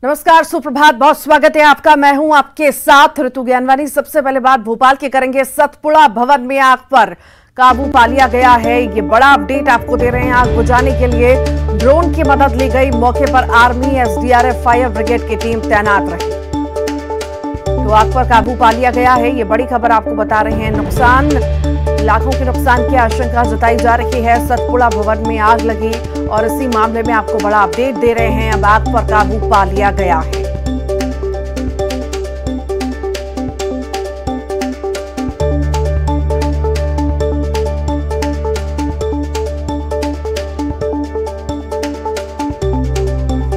नमस्कार, सुप्रभात, बहुत स्वागत है आपका। मैं हूं आपके साथ ऋतु ज्ञानवानी। सबसे पहले बात भोपाल की करेंगे। सतपुड़ा भवन में आग पर काबू पा लिया गया है। ये बड़ा अपडेट आपको दे रहे हैं। आग बुझाने के लिए ड्रोन की मदद ली गई। मौके पर आर्मी, एसडीआरएफ, फायर ब्रिगेड की टीम तैनात रही तो आग पर काबू पा लिया गया है। ये बड़ी खबर आपको बता रहे हैं। नुकसान, लाखों के नुकसान की आशंका जताई जा रही है। सतपुड़ा भवन में आग लगी और इसी मामले में आपको बड़ा अपडेट दे रहे हैं। अब आग पर काबू पा लिया गया है।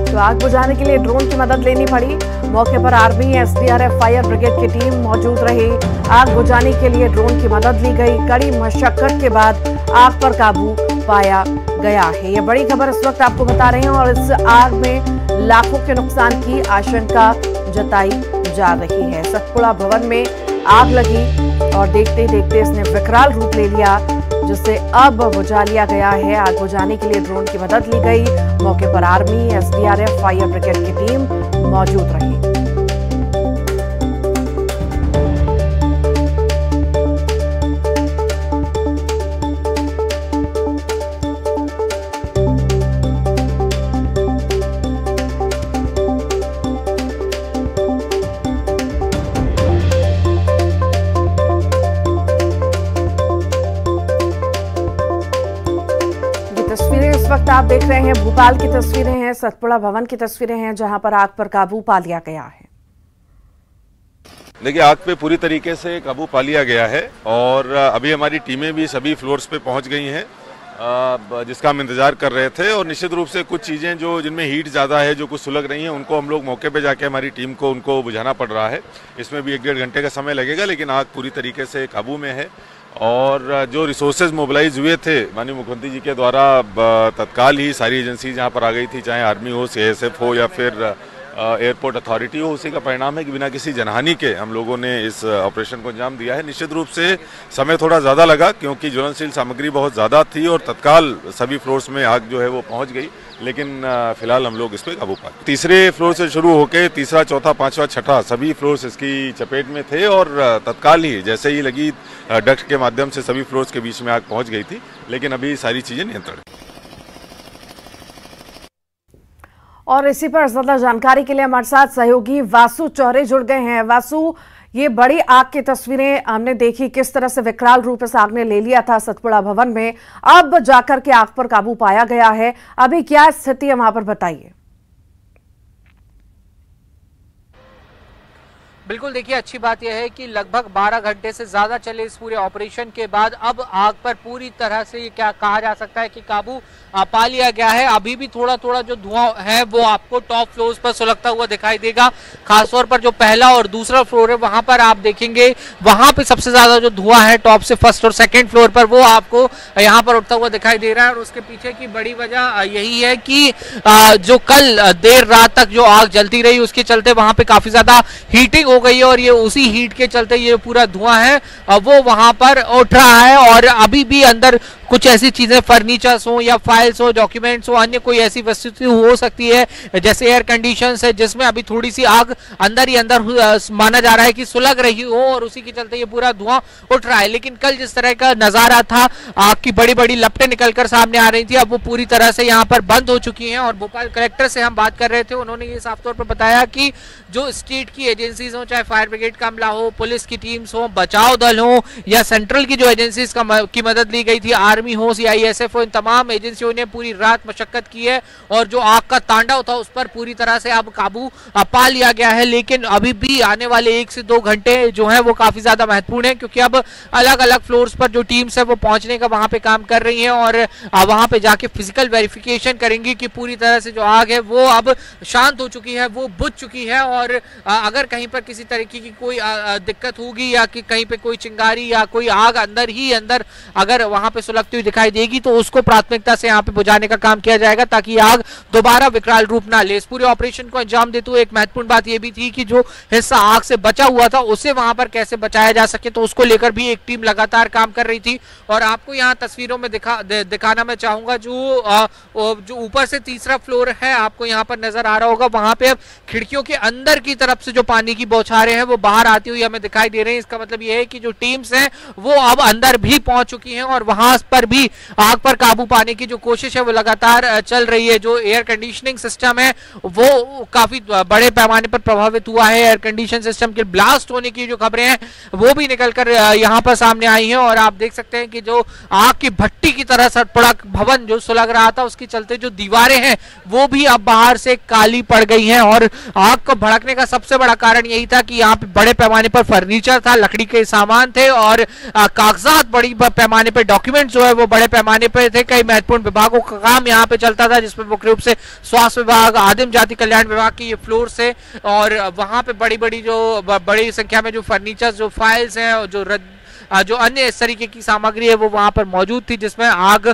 तो आग बुझाने के लिए ड्रोन की मदद लेनी पड़ी। मौके पर आर्मी, एसडीआरएफ, फायर ब्रिगेड की टीम मौजूद रही। आग बुझाने के लिए ड्रोन की मदद ली गई। कड़ी मशक्कत के बाद आग पर काबू पाया गया है। ये बड़ी खबर इस वक्त आपको बता रहे हैं और इस आग में लाखों के नुकसान की आशंका जताई जा रही है। सतपुड़ा भवन में आग लगी और देखते ही देखते इसने विकराल रूप ले लिया, जिसे अब बुझा लिया गया है। आग बुझाने के लिए ड्रोन की मदद ली गई। मौके पर आर्मी, एसडीआरएफ, फायर ब्रिगेड की टीम मौजूद रही। तस्वीरें इस वक्त आप देख रहे हैं, भोपाल की तस्वीरें हैं, सतपुड़ा भवन की तस्वीरें हैं, जहां पर आग पर काबू पा लिया गया है। देखिए, आग पे पूरी तरीके से काबू पा लिया गया है और अभी हमारी टीमें भी सभी फ्लोर्स पे पहुंच गई हैं, जिसका हम इंतजार कर रहे थे। और निश्चित रूप से कुछ चीज़ें जो जिनमें हीट ज़्यादा है, जो कुछ सुलग रही हैं, उनको हम लोग मौके पे जाके हमारी टीम को उनको बुझाना पड़ रहा है। इसमें भी 1-1.5 घंटे का समय लगेगा, लेकिन आग पूरी तरीके से काबू में है। और जो रिसोर्सेज मोबिलाइज हुए थे माननीय मुख्यमंत्री जी के द्वारा, तत्काल ही सारी एजेंसी जहाँ पर आ गई थी, चाहे आर्मी हो, सीआईएसएफ हो या फिर एयरपोर्ट अथॉरिटी हो, उसी का परिणाम है कि बिना किसी जनहानि के हम लोगों ने इस ऑपरेशन को अंजाम दिया है। निश्चित रूप से समय थोड़ा ज़्यादा लगा क्योंकि ज्वलनशील सामग्री बहुत ज़्यादा थी और तत्काल सभी फ्लोर्स में आग जो है वो पहुंच गई, लेकिन फिलहाल हम लोग इस पर काबू पा। तीसरे फ्लोर से शुरू होकर तीसरा, चौथा, पांचवा, छठा सभी फ्लोर्स इसकी चपेट में थे और तत्काल ही जैसे ही लगी डक्ट के माध्यम से सभी फ्लोर्स के बीच में आग पहुंच गई थी, लेकिन अभी सारी चीज़ें नियंत्रण। और इसी पर ज्यादा जानकारी के लिए हमारे साथ सहयोगी वासु चौरे जुड़ गए हैं। वासु, ये बड़ी आग की तस्वीरें हमने देखी, किस तरह से विकराल रूप इस आग ने ले लिया था सतपुड़ा भवन में। अब जाकर के आग पर काबू पाया गया है। अभी क्या स्थिति है वहां पर, बताइए। बिल्कुल, देखिए, अच्छी बात यह है कि लगभग 12 घंटे से ज्यादा चले इस पूरे ऑपरेशन के बाद अब आग पर पूरी तरह से ये क्या कहा जा सकता है कि काबू पा लिया गया है। अभी भी थोड़ा थोड़ा जो धुआं है वो आपको टॉप फ्लोर्स पर सुलगता हुआ दिखाई देगा। खासतौर पर जो पहला और दूसरा फ्लोर है वहां पर आप देखेंगे, वहां पे सबसे ज्यादा जो धुआं है टॉप से फर्स्ट और सेकेंड फ्लोर पर, वो आपको यहाँ पर उठता हुआ दिखाई दे रहा है। और उसके पीछे की बड़ी वजह यही है कि जो कल देर रात तक जो आग जलती रही, उसके चलते वहां पे काफी ज्यादा हीटिंग हो गई है और ये उसी हीट के चलते ये पूरा धुआं है वो वहां पर उठ रहा है। और अभी भी अंदर कुछ ऐसी चीजें, फर्नीचर्स हो या फाइल्स हो, डॉक्यूमेंट्स हो, अन्य कोई ऐसी वस्तु हो सकती है जैसे एयर कंडीशंस है, जिसमें अभी थोड़ी सी आग अंदर ही अंदर माना जा रहा है कि सुलग रही हो और उसी के चलते ये पूरा धुआं उठ रहा है। लेकिन कल जिस तरह का नजारा था, आग की बड़ी बड़ी लपटें निकलकर सामने आ रही थी, अब वो पूरी तरह से यहाँ पर बंद हो चुकी हैं। और भोपाल कलेक्टर से हम बात कर रहे थे, उन्होंने ये साफ तौर पर बताया कि जो स्टेट की एजेंसीज हो, चाहे फायर ब्रिगेड का अमला हो, पुलिस की टीम्स हो, बचाव दल हो या सेंट्रल की जो एजेंसीज की मदद ली गई थी, आर्मी हो, सीआईएसएफ हो, इन तमाम एजेंसियों ने पूरी रात मशक्कत की है और जो आग का तांडव था उस पर पूरी तरह से अब काबू पा लिया गया है। लेकिन अभी भी आने वाले 1 से 2 घंटे जो है वो काफी ज्यादा महत्वपूर्ण है, क्योंकि अब अलग अलग फ्लोर्स पर जो टीम्स है वो पहुंचने का वहां पे काम कर रही हैं और वहां पे जाके फिजिकल वेरिफिकेशन करेंगी कि पूरी तरह से जो आग है वो अब शांत हो चुकी है, वो बुझ चुकी है। और अगर कहीं पर किसी तरीके की कोई दिक्कत होगी या कि कहीं पे कोई चिंगारी या कोई आग अंदर ही अंदर अगर वहां पे सुलगती लपकती हुई दिखाई देगी तो उसको प्राथमिकता से यहाँ पे बुझाने का काम किया जाएगा ताकि आग दोबारा विकराल रूप ना ले। इस पूरे ऑपरेशन को अंजाम देते हुए एक महत्वपूर्ण बात यह भी थी कि जो हिस्सा आग से बचा हुआ था उसे वहां पर कैसे बचाया जा सके, तो उसको लेकर भी एक टीम लगातार काम कर रही थी। और आपको यहाँ तस्वीरों में दिखाना मैं चाहूंगा जो ऊपर से तीसरा फ्लोर है, आपको यहाँ पर नजर आ रहा होगा, वहां पे अब खिड़कियों के अंदर की तरफ से जो पानी की बौछारें हैं वो बाहर आती हुई हमें दिखाई दे रही हैं। इसका मतलब ये है कि जो टीम्स हैं वो अब अंदर भी पहुंच चुकी हैं और वहां पर भी आग पर काबू पाने की जो कोशिश है वो लगातार चल रही है। जो एयर कंडीशनिंग सिस्टम है वो काफी बड़े पैमाने पर प्रभावित हुआ है। एयर कंडीशन सिस्टम के ब्लास्ट होने की जो खबरें हैं वो भी निकलकर यहाँ पर सामने आई हैं और आप देख सकते हैं कि जो आग की भट्टी की तरह सड़पड़क भवन जो सुलग रहा था उसके चलते जो दीवारें हैं वो भी अब बाहर से काली पड़ गई हैं। और आग को भड़कने का सबसे बड़ा कारण यही था कि यहाँ पे बड़े पैमाने पर फर्नीचर था, लकड़ी के सामान थे और कागजात, बड़ी पैमाने पर डॉक्यूमेंट जो है वो बड़े पैमाने पर थे। कई महत्वपूर्ण विभागों का काम यहाँ पे चलता था जिसमें मुख्य रूप से स्वास्थ्य विभाग, आदिम जाति कल्याण विभाग की ये फ्लोर से, और वहां पे बड़ी संख्या में जो फर्नीचर, जो फाइल्स हैं, जो अन्य इस तरीके की सामग्री है वो वहां पर मौजूद थी जिसमें आग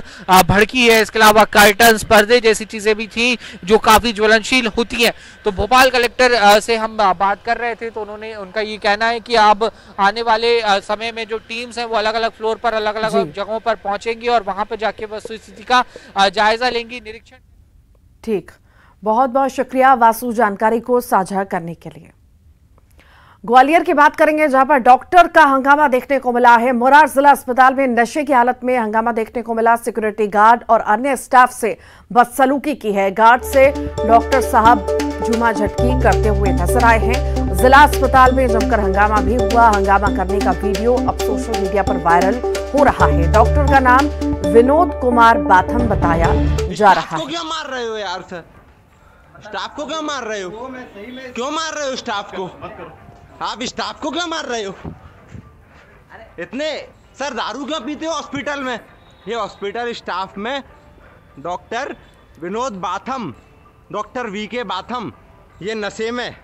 भड़की है। इसके अलावा कर्टन्स, पर्दे जैसी चीजें भी थी जो काफी ज्वलनशील होती हैं। तो भोपाल कलेक्टर से हम बात कर रहे थे तो उनका ये कहना है कि अब आने वाले समय में जो टीम्स हैं वो अलग अलग फ्लोर पर, अलग अलग जगहों पर पहुंचेंगी और वहां पर जाके वस्तुस्थिति का जायजा लेंगी, निरीक्षण। ठीक, बहुत बहुत शुक्रिया वासु जानकारी को साझा करने के लिए। ग्वालियर की बात करेंगे जहां पर डॉक्टर का हंगामा देखने को मिला है। मोरार जिला अस्पताल में नशे की हालत में हंगामा देखने को मिला। सिक्योरिटी गार्ड और अन्य स्टाफ से बदसलूकी की है। गार्ड से डॉक्टर साहब झूमा झटकी करते हुए नजर आए हैं। जिला अस्पताल में जमकर हंगामा भी हुआ। हंगामा करने का वीडियो अब सोशल मीडिया पर वायरल हो रहा है। डॉक्टर का नाम विनोद कुमार बाथम बताया जा रहा है। क्यों मार रहे हो यार सर? स्टाफ को क्यों मार रहे हो? क्यों मार रहे हो स्टाफ को? आप स्टाफ को क्यों मार रहे हो? इतने सर दारू क्यों पीते हो हॉस्पिटल में? ये हॉस्पिटल स्टाफ में doctor Vinod Batham, doctor VK Batham ये नशे में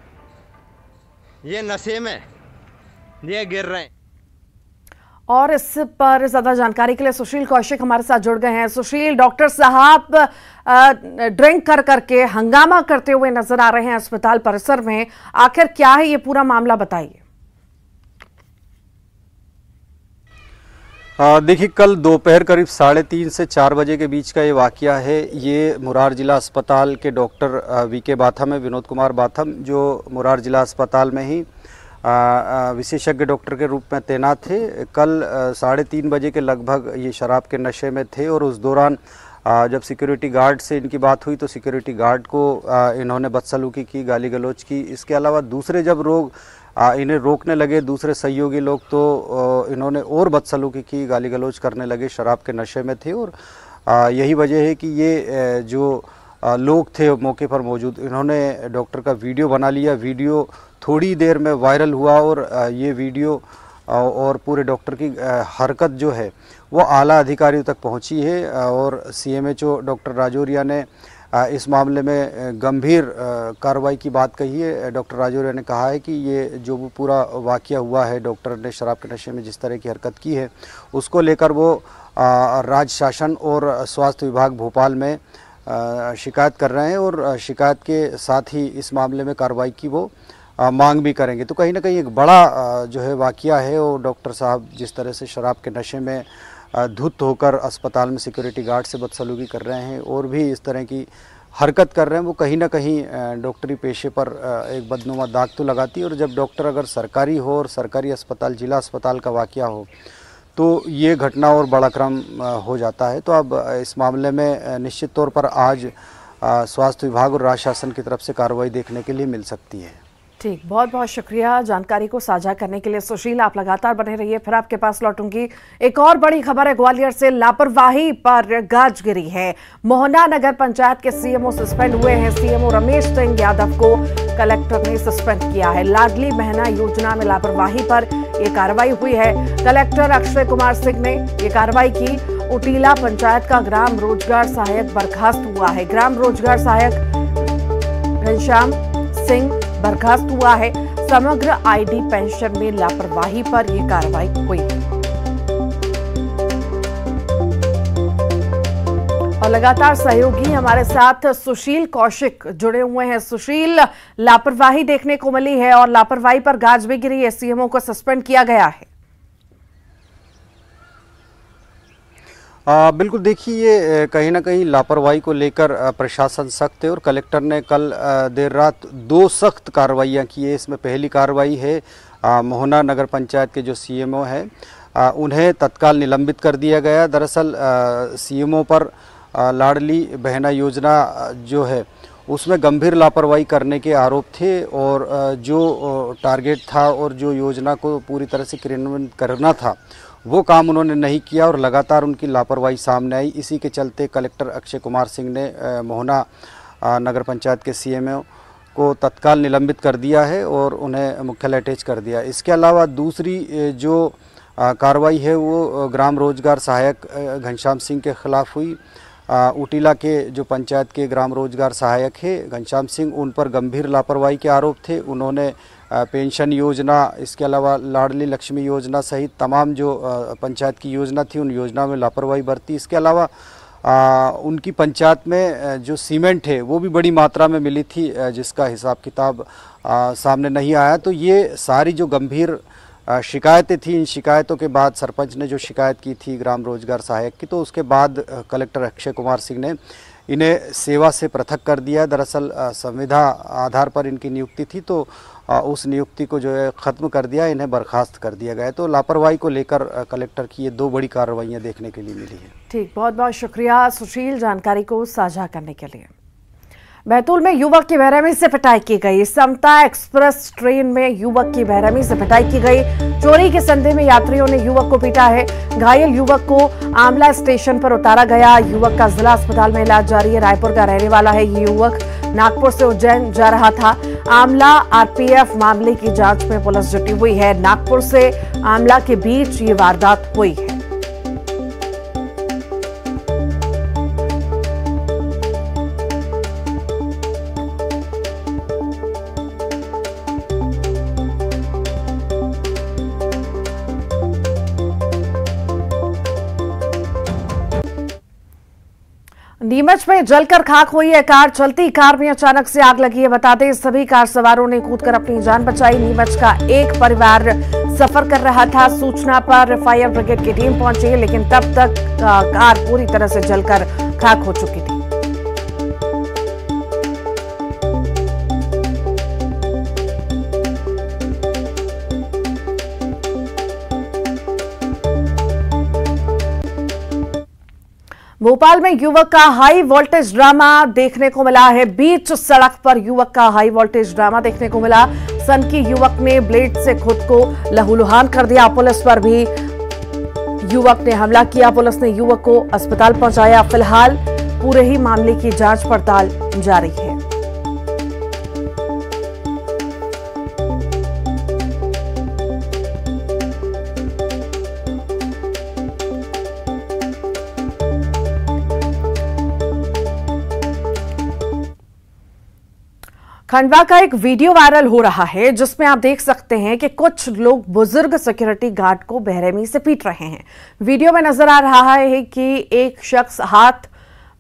ये गिर रहे हैं। और इस पर ज्यादा जानकारी के लिए सुशील कौशिक हमारे साथ जुड़ गए हैं। सुशील, डॉक्टर साहब ड्रिंक कर करके हंगामा करते हुए नजर आ रहे हैं अस्पताल परिसर में, आखिर क्या है ये पूरा मामला, बताइए। देखिए, कल दोपहर करीब 3:30 से 4 बजे के बीच का ये वाकया है। ये मुरार जिला अस्पताल के डॉक्टर वीके बाथम है, विनोद कुमार बाथम, जो मुरार जिला अस्पताल में ही विशेषज्ञ डॉक्टर के रूप में तैनात थे। कल 3:30 बजे के लगभग ये शराब के नशे में थे और उस दौरान जब सिक्योरिटी गार्ड से इनकी बात हुई तो सिक्योरिटी गार्ड को इन्होंने बदसलूकी की, गाली गलौज की। इसके अलावा दूसरे जब इन्हें रोकने लगे दूसरे सहयोगी लोग तो इन्होंने और बदसलूकी की, गाली गलौज करने लगे, शराब के नशे में थे। और यही वजह है कि ये जो लोग थे मौके पर मौजूद, इन्होंने डॉक्टर का वीडियो बना लिया। वीडियो थोड़ी देर में वायरल हुआ और ये वीडियो और पूरे डॉक्टर की हरकत जो है वो आला अधिकारियों तक पहुंची है। और सीएमएचओ डॉक्टर राजौरिया ने इस मामले में गंभीर कार्रवाई की बात कही है। डॉक्टर राजौरिया ने कहा है कि ये जो पूरा वाकया हुआ है, डॉक्टर ने शराब के नशे में जिस तरह की हरकत की है उसको लेकर वो राज्य शासन और स्वास्थ्य विभाग भोपाल में शिकायत कर रहे हैं और शिकायत के साथ ही इस मामले में कार्रवाई की वो मांग भी करेंगे। तो कहीं ना कहीं एक बड़ा जो है वाकया है और डॉक्टर साहब जिस तरह से शराब के नशे में धुत होकर अस्पताल में सिक्योरिटी गार्ड से बदसलूकी कर रहे हैं और भी इस तरह की हरकत कर रहे हैं, वो कहीं ना कहीं डॉक्टरी पेशे पर एक बदनुमा दाग तो लगाती है। और जब डॉक्टर अगर सरकारी हो और सरकारी अस्पताल जिला अस्पताल का वाकया हो तो ये घटना और बड़ा क्रम हो जाता है। तो अब इस मामले में निश्चित तौर पर आज स्वास्थ्य विभाग और राज्य शासन की तरफ से कार्रवाई देखने के लिए मिल सकती है। ठीक, बहुत बहुत शुक्रिया जानकारी को साझा करने के लिए सुशील। आप लगातार बने रहिए, फिर आपके पास लौटूंगी। एक और बड़ी खबर है, ग्वालियर से लापरवाही पर गाज गिरी है। मोहना नगर पंचायत के सीएमओ सस्पेंड हुए हैं। सीएमओ रमेश सिंह यादव को कलेक्टर ने सस्पेंड किया है। लाडली बहना योजना में लापरवाही पर यह कार्रवाई हुई है। कलेक्टर अक्षय कुमार सिंह ने ये कार्रवाई की। उटीला पंचायत का ग्राम रोजगार सहायक बर्खास्त हुआ है। ग्राम रोजगार सहायक घनश्याम सिंह बर्खास्त हुआ है। समग्र आईडी पेंशन में लापरवाही पर यह कार्रवाई हुई है। और लगातार सहयोगी हमारे साथ सुशील कौशिक जुड़े हुए हैं। सुशील, लापरवाही देखने को मिली है और लापरवाही पर गाज भी गिरी है, सीएमओ को सस्पेंड किया गया है। बिल्कुल, देखिए ये कहीं ना कहीं लापरवाही को लेकर प्रशासन सख्त है और कलेक्टर ने कल देर रात 2 सख्त कार्रवाइयाँ की है। इसमें पहली कार्रवाई है मोहना नगर पंचायत के जो सीएमओ है उन्हें तत्काल निलंबित कर दिया गया। दरअसल सीएमओ पर लाडली बहना योजना जो है उसमें गंभीर लापरवाही करने के आरोप थे और जो टारगेट था और जो योजना को पूरी तरह से क्रियान्वित करना था वो काम उन्होंने नहीं किया और लगातार उनकी लापरवाही सामने आई। इसी के चलते कलेक्टर अक्षय कुमार सिंह ने मोहना नगर पंचायत के सीएमओ को तत्काल निलंबित कर दिया है और उन्हें मुख्यालय अटैच कर दिया। इसके अलावा दूसरी जो कार्रवाई है वो ग्राम रोजगार सहायक घनश्याम सिंह के खिलाफ हुई। उटीला के जो पंचायत के ग्राम रोजगार सहायक है घनश्याम सिंह, उन पर गंभीर लापरवाही के आरोप थे। उन्होंने पेंशन योजना, इसके अलावा लाडली लक्ष्मी योजना सहित तमाम जो पंचायत की योजना थी उन योजना में लापरवाही बरती। इसके अलावा उनकी पंचायत में जो सीमेंट है वो भी बड़ी मात्रा में मिली थी जिसका हिसाब किताब सामने नहीं आया। तो ये सारी जो गंभीर शिकायतें थी, इन शिकायतों के बाद सरपंच ने जो शिकायत की थी ग्राम रोजगार सहायक की, तो उसके बाद कलेक्टर अक्षय कुमार सिंह ने इन्हें सेवा से पृथक कर दिया। दरअसल संविदा आधार पर इनकी नियुक्ति थी तो उस नियुक्ति को जो है ख़त्म कर दिया, इन्हें बर्खास्त कर दिया गया। तो लापरवाही को लेकर कलेक्टर की ये 2 बड़ी कार्रवाइयाँ देखने के लिए मिली है। ठीक, बहुत बहुत शुक्रिया सुशील जानकारी को साझा करने के लिए। बैतूल में युवक की बेरहमी से पिटाई की गई। समता एक्सप्रेस ट्रेन में युवक की बेरहमी से पिटाई की गई। चोरी के संदेह में यात्रियों ने युवक को पीटा है। घायल युवक को आमला स्टेशन पर उतारा गया। युवक का जिला अस्पताल में इलाज जारी है। रायपुर का रहने वाला है ये युवक, नागपुर से उज्जैन जा रहा था। आमला आरपीएफ मामले की जांच में पुलिस जुटी हुई है। नागपुर से आमला के बीच ये वारदात हुई है। नीमच में जलकर खाक हुई है कार। चलती कार में अचानक से आग लगी है। बता दें सभी कार सवारों ने कूदकर अपनी जान बचाई। नीमच का एक परिवार सफर कर रहा था। सूचना पर फायर ब्रिगेड की टीम पहुंची लेकिन तब तक कार पूरी तरह से जलकर खाक हो चुकी थी। भोपाल में युवक का हाई वोल्टेज ड्रामा देखने को मिला है। बीच सड़क पर युवक का हाई वोल्टेज ड्रामा देखने को मिला। सनकी युवक ने ब्लेड से खुद को लहूलुहान कर दिया। पुलिस पर भी युवक ने हमला किया। पुलिस ने युवक को अस्पताल पहुंचाया। फिलहाल पूरे ही मामले की जांच पड़ताल जारी है। खंडवा का एक वीडियो वायरल हो रहा है जिसमें आप देख सकते हैं कि कुछ लोग बुजुर्ग सिक्योरिटी गार्ड को बेरहमी से पीट रहे हैं। वीडियो में नजर आ रहा है कि एक शख्स हाथ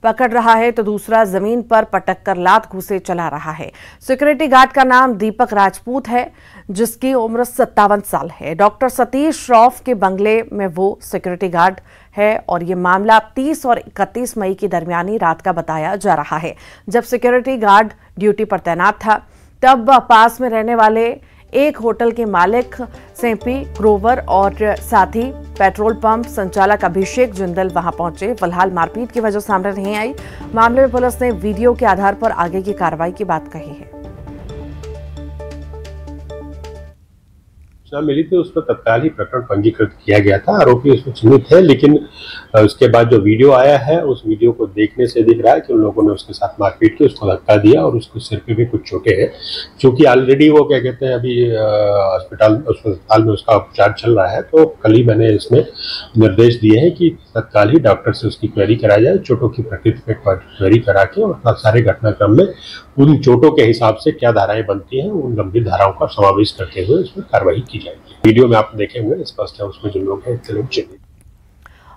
पकड़ रहा है तो दूसरा जमीन पर पटक कर लात घूंसे चला रहा है। सिक्योरिटी गार्ड का नाम दीपक राजपूत है जिसकी उम्र 57 साल है। डॉक्टर सतीश श्रॉफ के बंगले में वो सिक्योरिटी गार्ड है और ये मामला 30 और 31 मई की दरमियानी रात का बताया जा रहा है। जब सिक्योरिटी गार्ड ड्यूटी पर तैनात था तब पास में रहने वाले एक होटल के मालिक सेपी ग्रोवर और साथ ही पेट्रोल पंप संचालक अभिषेक जिंदल वहां पहुंचे। फिलहाल मारपीट की वजह सामने नहीं आई। मामले में पुलिस ने वीडियो के आधार पर आगे की कार्रवाई की बात कही है। सूचना मिली थी उस पर तत्काल ही प्रकरण पंजीकृत किया गया था। आरोपी उसमें चिन्हित है लेकिन उसके बाद जो वीडियो आया है उस वीडियो को देखने से दिख रहा है कि उन लोगों ने उसके साथ मारपीट की, उसको धक्का दिया और उसके सिर पे भी कुछ चोटें हैं। क्योंकि ऑलरेडी वो क्या कहते हैं अभी अस्पताल में उसका उपचार चल रहा है, तो कल ही मैंने इसमें निर्देश दिए हैं कि तत्काल ही डॉक्टर से उसकी क्वेरी कराई जाए, चोटों की प्रकृति पे क्वेरी करा के और सारे घटनाक्रम में उन चोटों के हिसाब से क्या धाराएं बनती हैं उन गंभीर धाराओं का समावेश करते हुए उसमें कार्रवाई की जाएगी। वीडियो में आप देखे हुए स्पष्ट है उसमें जो लोग हैं इतने लोग चिन्हित।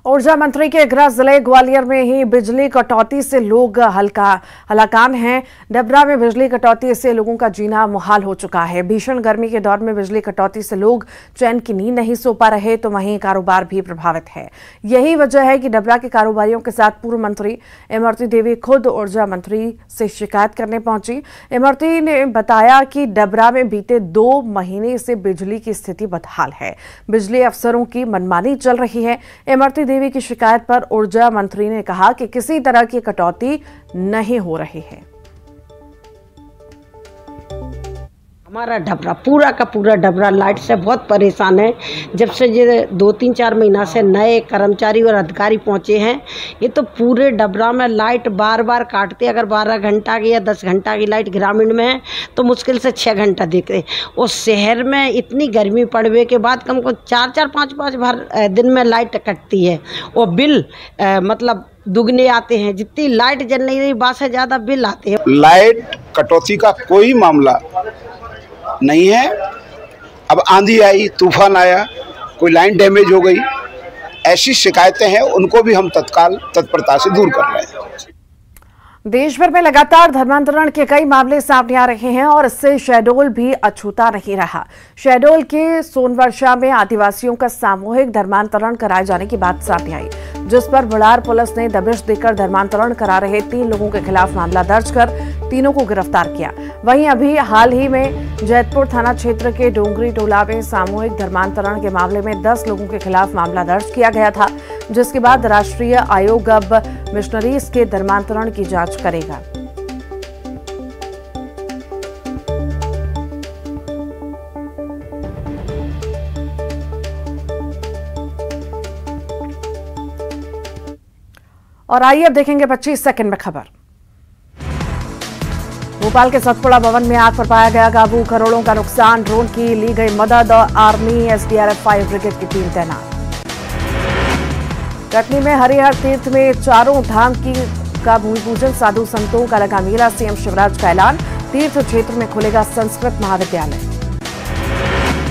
ऊर्जा मंत्री के गृह जिले ग्वालियर में ही बिजली कटौती से लोग हलाकान हैं। डबरा में बिजली कटौती से लोगों का जीना मुहाल हो चुका है। भीषण गर्मी के दौर में बिजली कटौती से लोग चैन की नींद नहीं सो पा रहे, तो वहीं कारोबार भी प्रभावित है। यही वजह है कि डबरा के कारोबारियों के साथ पूर्व मंत्री इमरती देवी खुद ऊर्जा मंत्री से शिकायत करने पहुंची। इमरती ने बताया कि डबरा में बीते 2 महीने से बिजली की स्थिति बदहाल है। बिजली अफसरों की मनमानी चल रही है। इमरती देवी की शिकायत पर ऊर्जा मंत्री ने कहा कि किसी तरह की कटौती नहीं हो रही है। हमारा डबरा पूरा का पूरा डबरा लाइट से बहुत परेशान है। जब से ये 2-3-4 महीना से नए कर्मचारी और अधिकारी पहुंचे हैं, ये तो पूरे डबरा में लाइट बार बार काटते। अगर 12 घंटा की या 10 घंटा की लाइट ग्रामीण में है तो मुश्किल से 6 घंटा देते। और शहर में इतनी गर्मी पड़ने के बाद कम से कम 4-4, 5-5 बार दिन में लाइट कटती है। और बिल मतलब दुगने आते हैं। जितनी लाइट जल नहीं रही, 12 से ज़्यादा बिल आते हैं। लाइट कटौती का कोई मामला नहीं है। अब आंधी आई, तूफान आया, कोई लाइन डैमेज हो गई, ऐसी शिकायतें हैं, उनको भी हम तत्काल तत्परता से दूर कर रहे हैं। देश भर में लगातार धर्मांतरण के कई मामले सामने आ रहे हैं और इससे शहडोल भी अछूता नहीं रहा। शहडोल के सोनवर्षा में आदिवासियों का सामूहिक धर्मांतरण कराए जाने की बात सामने आई, जिस पर बुढ़ार पुलिस ने दबिश देकर धर्मांतरण करा रहे 3 लोगों के खिलाफ मामला दर्ज कर तीनों को गिरफ्तार किया। वहीं अभी हाल ही में जैतपुर थाना क्षेत्र के डोंगरी टोला में सामूहिक धर्मांतरण के मामले में 10 लोगों के खिलाफ मामला दर्ज किया गया था, जिसके बाद राष्ट्रीय आयोग अब मिशनरीज के धर्मांतरण की जांच करेगा। और आइए अब देखेंगे 25 सेकंड में खबर। भोपाल के सतपुड़ा भवन में आग पर पाया गया काबू, करोड़ों का नुकसान, ड्रोन की ली गई मदद और आर्मी एसडीआरएफ फायर ब्रिगेड की टीम तैनात। कटनी में हरिहर तीर्थ में चारों धाम का भूमि पूजन, साधु संतों का लगा मेला, सीएम शिवराज का ऐलान, तीर्थ क्षेत्र में खुलेगा संस्कृत महाविद्यालय।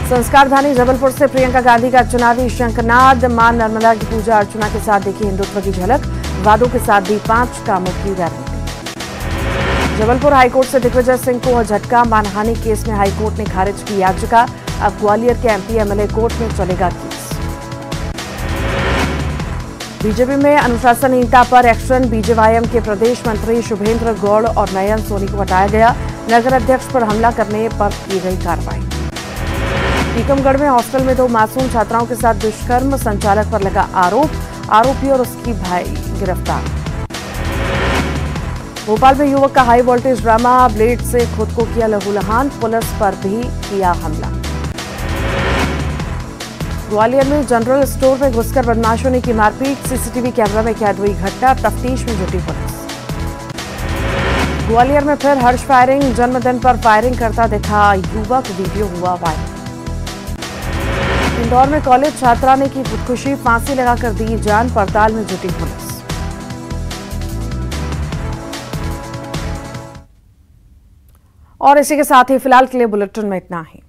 संस्कार धानी जबलपुर से प्रियंका गांधी का चुनावी शंखनाद, मां नर्मदा की पूजा अर्चना के साथ देखी हिंदुत्व की झलक, वादों के साथ दी 5 कामों की गारंटी। जबलपुर हाईकोर्ट से दिग्विजय सिंह को झटका, मानहानि केस में हाईकोर्ट ने खारिज की याचिका, अब ग्वालियर के एमपी एमएलए कोर्ट में चलेगा केस। बीजेपी में अनुशासनहीनता पर एक्शन, बीजेवाईएम के प्रदेश मंत्री शुभेंद्र गौड़ और नयन सोनी को हटाया गया, नगर अध्यक्ष पर हमला करने पर की गई कार्रवाई। टीकमगढ़ में हॉस्टल में 2 मासूम छात्राओं के साथ दुष्कर्म, संचालक पर लगा आरोप, आरोपी और उसकी भाई गिरफ्तार। भोपाल में युवक का हाई वोल्टेज ड्रामा, ब्लेड से खुद को किया लहूलुहान, पुलिस पर भी किया हमला। ग्वालियर में जनरल स्टोर में घुसकर बदमाशों ने की मारपीट, सीसीटीवी कैमरा में कैद हुई घटना, तफ्तीश में जुटी पुलिस। ग्वालियर में फिर हर्ष फायरिंग, जन्मदिन पर फायरिंग करता दिखा युवक, वीडियो हुआ वायरल। इंदौर में कॉलेज छात्रा ने की खुदकुशी, फांसी लगाकर दी जान, पड़ताल में जुटी पुलिस। और इसी के साथ ही फिलहाल के लिए बुलेटिन में इतना ही।